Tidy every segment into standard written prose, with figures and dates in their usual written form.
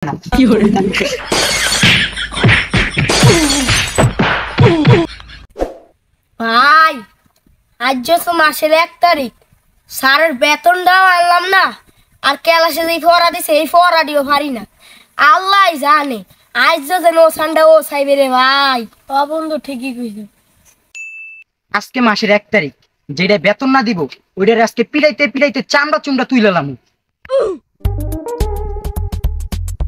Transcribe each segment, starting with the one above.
ভাই আজ তো মাসের 1 তারিখ স্যারের বেতনটাও আনলাম না, আর ক্লাসে যে ফোরা দিছে এই ফোরাটিও পারি না। আল্লাহ জানে আজ যেন ও সান্ডা ও সাইবে রে ভাই। ও বন্ধু ঠিকই কইছে, আজকে মাসের 1 তারিখ, যেটা বেতন না দিব ওইটার আজকে পিড়াইতে পিড়াইতে চামড়া চুমড়া তুইলাম।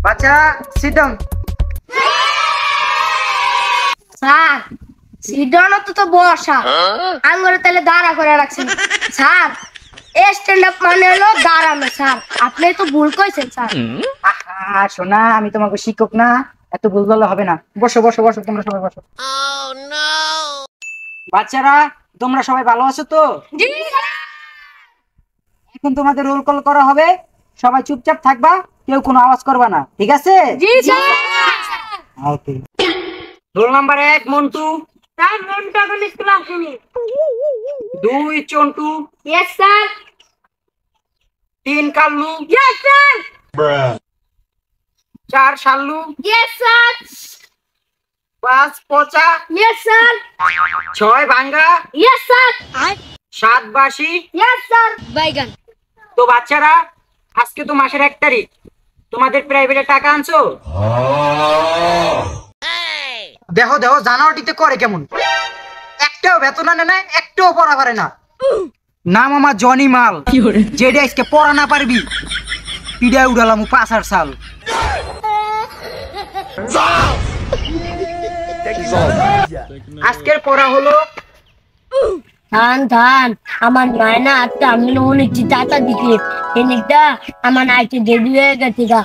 বাচ্চা সিট ডাউন। স্যার সিডন তো বসা আঙ্গুরে তাহলে দাঁড়া করে রাখছেন স্যার। স্ট্যান্ড আপ মানে হলো দাঁড়ানো স্যার, আপনি তো ভুল কইছেন স্যার। শোনা, আমি তোমাকে শিক্ষক না, এত ভুল বললে হবে না। বসো বসো বসো, তোমরা সবাই বসো। বাচ্চারা তোমরা সবাই ভালো আছো তো? এখন তোমাদের রোল কল করা হবে, সবাই চুপচাপ থাকবা, কেউ কোনো আওয়াজ করবা না, ঠিক আছে? Okay. Roll number 1 Montu. Sir Montu এখন স্কুলে আসেনি। 2 Chantu. Yes sir. 3 Kallu. Yes sir. 4 Shallu. Yes sir. 5 Pocha. Yes sir. 6 ভাঙ্গা। Yes sir. 7 Bashi. Yes sir. Baigan. তো বাচ্চারা আজকে তো মাসের 1 তারিখ, তোমাদের প্রাইভেটে টাকা আনছো? দেখো দেখো জানুয়ারিতে করে কেমন, একটাও বেতন আনে না, একটাও পড়া পারে না। নাম আমার জনি মাল, যেটা আজকে পড়া না পারবি পিড়ায় উড়ালাম 5 সাল। আজকের পড়া হলো ধান ধান আমার মায়না আটটা আমি অনেক টাকা দিতে এনিকটা আমার আইতে দেরি হয়ে গেছে গা।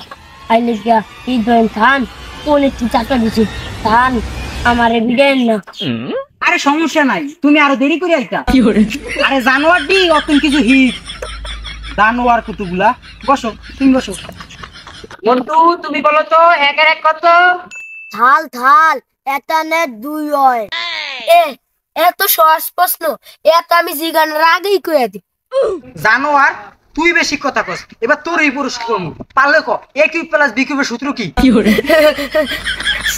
আইনিকা এই ধরেন ধান অনেক টাকা দিছি, ধান আমার বিড়েন না। আরে সমস্যা নাই, তুমি আরো দেরি করে আইতা। আরে জানোয়ার দি অত কিছু হিট জানোয়ার কতগুলা। বসো, তুমি বসো। মন্টু তুমি বলো তো 1 এর 1 কত? থাল থাল এটা নে 2 হয়। এত সহজ প্রশ্ন, এত আমি জিগানোর আগেই কইয়া দি। জানোয়ার তুই বেশি কথা কস, এবার তোর এই পুরস্কার পারলে ক a কিউব প্লাস b কিউবের সূত্র কি?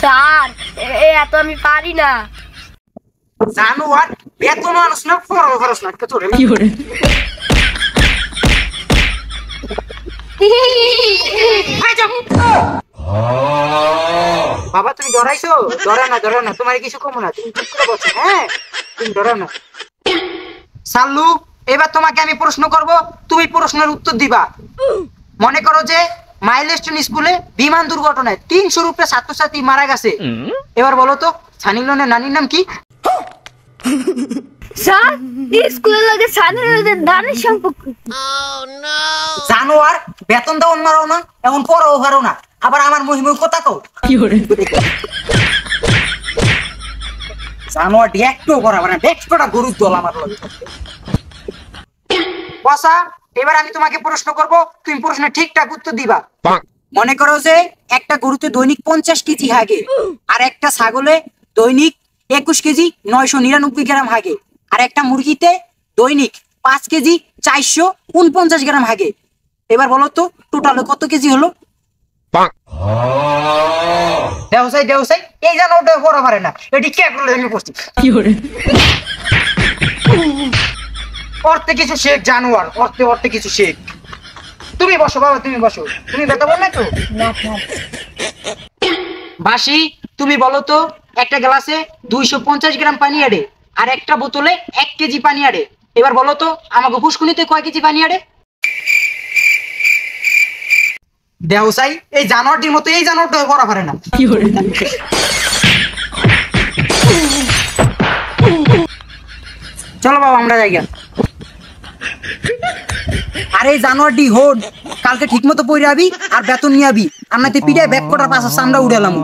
স্যার এত আমি পারি না। জানোয়ার বেতন আনস না, পড়াও খরচ না তোর কি করে? বাবা তুমি ডরাইছো? ডরা না ডরা না, তোমার কিছু কম না, তুমি চুপ করে বসো। হ্যাঁ তুমি ডরা না। সাল্লু এবার তোমাকে আমি প্রশ্ন করব, তুমি প্রশ্নের উত্তর দিবা। মনে করো যে মাইলস্টোন স্কুলে বিমান দুর্ঘটনায় 300 উপরে ছাত্রছাত্রী মারা গেছে, এবার বলো তো সানি লিওনের নানির নাম কি? স্যার স্কুলে লাগে সাধারণদের দানের সম্পর্ক। জানোয়ার বেতন দাও মারো না, এখন পড়াও পারো না, আবার আমার মহিমা কথা কও কি করে? জানোয়ার একটু করা মানে একটুটা গরুর দল আমার লগে। বসা এবার আমি তোমাকে প্রশ্ন করব, তুমি প্রশ্নের ঠিকঠাক উত্তর দিবা। মনে করো যে একটা গরুতে দৈনিক 50 কেজি হাগে, আর একটা ছাগলে দৈনিক 21 কেজি 999 গ্রাম হাগে, আর একটা মুরগিতে দৈনিক 5 কেজি 449 গ্রাম হাগে। এবার বলো তো টোটালে কত কেজি হলো? দেওসাই দেওসাই এই জানোটা পড়া পারে না, এটি কে করলে আমি বলছি কি করে? অর্থে কিছু শেখ জানোয়ার, অর্থে অর্থে কিছু শেখ। তুমি বসো বাবা, তুমি বসো, তুমি ব্যথা বল না তো? বাসি তুমি বলো তো একটা গ্লাসে 250 গ্রাম পানি আড়ে, আর একটা বোতলে 1 কেজি পানি আড়ে, এবার বলো তো আমাকে ফুসকুনিতে কয় কেজি পানি আড়ে? দেওসাই এই জানোয়ারটির মতো এই জানোয়ারটা করা পারে না কি করে? চলো বাবা আমরা যাই। আরে জানোয়ারটি হোড, কালকে ঠিক মতো পড়ে আবি আর বেতন নিয়ে আবি, আর নাতে পিঠায় ব্যাগ কটার পাশা চামড়া উড়ালাম।